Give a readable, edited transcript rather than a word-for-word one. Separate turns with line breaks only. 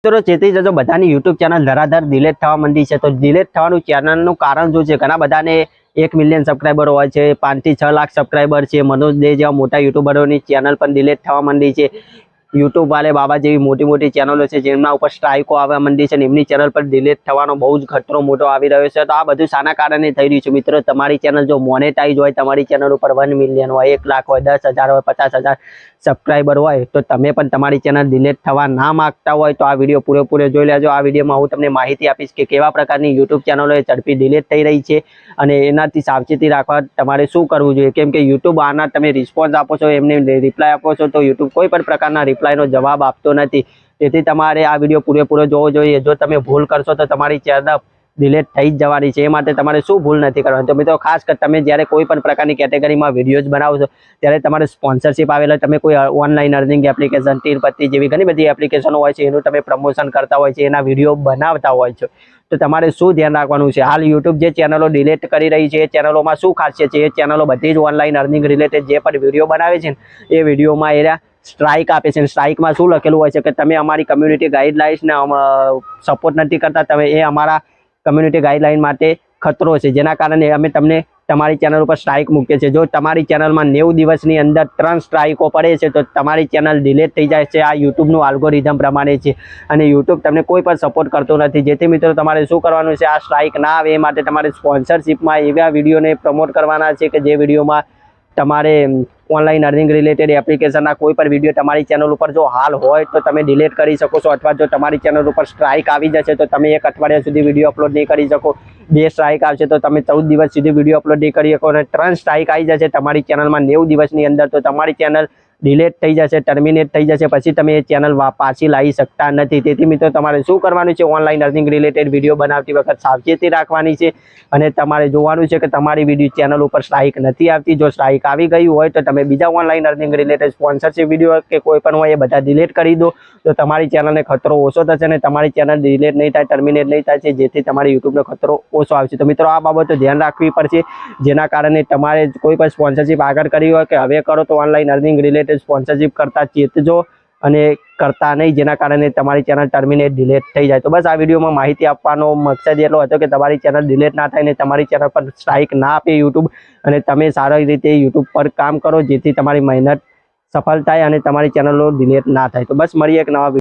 મિત્રો ચેતી જજો, બધાની યુટ્યુબ ચેનલ ધરાધર ડિલીટ થવા માંડી છે. તો ડિલીટ થવાનું ચેનલનું કારણ શું છે? ઘણા બધાને 1 મિલિયન સબસ્ક્રાઈબર હોય છે, 5 થી 6 લાખ સબસ્ક્રાઈબર છે. મનોજ દે જેવા મોટા યુટ્યુબરોની ચેનલ પણ ડિલીટ થવા માંડી છે. યુટ્યુબ વાલે બાબા જેવી મોટી મોટી ચેનલો છે જેમના ઉપર સ્ટ્રાઇકો આવવા માંડી છે, એમની ચેનલ પર ડિલીટ થવાનો બહુ જ ખતરો મોટો આવી રહ્યો છે. તો આ બધું શાના કારણે થઈ રહ્યું છે? મિત્રો, તમારી ચેનલ જો મોનેટાઈઝ હોય, તમારી ચેનલ ઉપર 1 મિલિયન હોય, 1 લાખ હોય, 10,000 હોય, 50,000 સબસ્ક્રાઈબર હોય, તો તમે પણ તમારી ચેનલ ડિલીટ થવા ના માંગતા હોય તો આ વિડીયો પૂરેપૂરો જોઈ લેજો. આ વિડીયોમાં હું તમને માહિતી આપીશ કે કેવા પ્રકારની યુટ્યુબ ચેનલો ઝડપી ડિલીટ થઈ રહી છે અને એનાથી સાવચેતી રાખવા તમારે શું કરવું જોઈએ. કેમ કે યુટ્યુબ આના તમે રિસ્પોન્સ આપો છો, એમને રિપ્લાય આપો છો, તો યુટ્યુબ કોઈ પણ પ્રકારના રિપ્લાયનો જવાબ આપતો નથી. તેથી તમારે આ વિડીયો પૂરેપૂરો જોવો જોઈએ. જો તમે ભૂલ કરશો તો તમારી ચેનલ ડિલીટ થઈ જ જવાની છે. એ માટે તમારે શું ભૂલ નથી કરવાની. તો મિત્રો, ખાસ કરી તમે જ્યારે કોઈ પણ પ્રકારની કેટેગરીમાં વિડીયોઝ બનાવો છો ત્યારે તમારે સ્પોન્સરશિપ આવેલા, તમે કોઈ ઓનલાઈન અર્નિંગ એપ્લિકેશન, તીરપત્તી જેવી ઘણી બધી એપ્લિકેશનો હોય છે, એનું તમે પ્રમોશન કરતા હોય છે, એના વિડીયો બનાવતા હોય છે, તો તમારે શું ધ્યાન રાખવાનું છે? હાલ યુટ્યુબ જે ચેનલો ડિલીટ કરી રહી છે એ ચેનલોમાં શું ખાસિયત છે? એ ચેનલો બધી જ ઓનલાઈન અર્નિંગ રિલેટેડ જે પણ વિડીયો બનાવે છે એ વિડીયોમાં એરા સ્ટ્રાઇક આપે છે. સ્ટ્રાઇકમાં શું લખેલું હોય છે કે તમે અમારી કમ્યુનિટી ગાઈડલાઇન્સને સપોર્ટ નથી કરતા, તમે એ અમારા કમ્યુનિટી ગાઈડલાઇન માટે ખતરો છે, જેના કારણે અમે તમને તમારી ચેનલ ઉપર સ્ટ્રાઇક મૂકીએ છીએ. જો તમારી ચેનલમાં 90 દિવસની અંદર 3 સ્ટ્રાઇકો પડે છે તો તમારી ચેનલ ડિલીટ થઈ જાય છે. આ યુટ્યુબનું આલ્ગોરિધમ પ્રમાણે છે અને યુટ્યુબ તમને કોઈ પણ સપોર્ટ કરતું નથી. જેથી મિત્રો, તમારે શું કરવાનું છે? આ સ્ટ્રાઇક ના આવે એ માટે તમારે સ્પોન્સરશિપમાં એવા વિડીયોને પ્રમોટ કરવાના છે કે જે વિડીયોમાં તમારે ઓનલાઈન અર્નિંગ રિલેટેડ એપ્લિકેશનના કોઈ પણ વિડીયો તમારી ચેનલ ઉપર જો હાલ હોય તો તમે ડિલીટ કરી શકો છો, અથવા જો તમારી ચેનલ ઉપર સ્ટ્રાઇક આવી જશે તો તમે 1 અઠવાડિયા સુધી વિડીયો અપલોડ નહીં કરી શકો. 2 સ્ટ્રાઇક આવશે તો તમે 14 દિવસ સુધી વિડીયો અપલોડ નહીં કરી શકો, અને 3 સ્ટ્રાઇક આવી જશે તમારી ચેનલમાં 90 દિવસની અંદર તો તમારી ચેનલ ડિલીટ થઈ જશે, ટર્મિનેટ થઈ જશે. પછી તમે એ ચેનલ પાછી લાવી શકતા નથી. તેથી મિત્રો, તમારે શું કરવાનું છે? ઓનલાઈન અર્નિંગ રિલેટેડ વિડીયો બનાવતી વખત સાવચેતી રાખવાની છે અને તમારે જોવાનું છે કે તમારી વિડીયો ચેનલ ઉપર સ્ટ્રાઇક નથી આવતી. જો સ્ટ્રાઇક આવી ગઈ હોય તો તમે બીજા online earning related sponsorship video કે કોઈ પણ હોય એ બધા ડિલીટ કરી દો, તો તમારી ચેનલને ખતરો ઓછો થશે અને તમારી ચેનલ ડિલીટ નહીં થાય, ટર્મિનેટ નહીં થાય છે, જેથી તમારી યુટ્યુબનો ખતરો ઓછો આવશે. તો મિત્રો, આ બાબતો ધ્યાન રાખવી પડશે, જેના કારણે તમારે કોઈ પણ સ્પોન્સરશિપ આગળ કરી હોય કે હવે કરો તો ઓનલાઈન અર્નિંગ રિલેટેડ સ્પોન્સરશિપ કરતા ચેતજો અને કરતા નહીં, જેના કારણે તમારી ચેનલ ટર્મિનેટ ડિલીટ થઈ જાય. તો બસ આ વિડીયોમાં માહિતી આપવાનો મકસદ એટલો હતો કે તમારી ચેનલ ડિલીટ ના થાય ને તમારી ચેનલ પર સ્ટ્રાઇક ના આપે યુટ્યુબ, અને તમે સારી રીતે યુટ્યુબ પર કામ કરો જેથી તમારી મહેનત સફળ થાય અને તમારી ચેનલો ડિલીટ ના થાય. તો બસ મળીએ એક નવા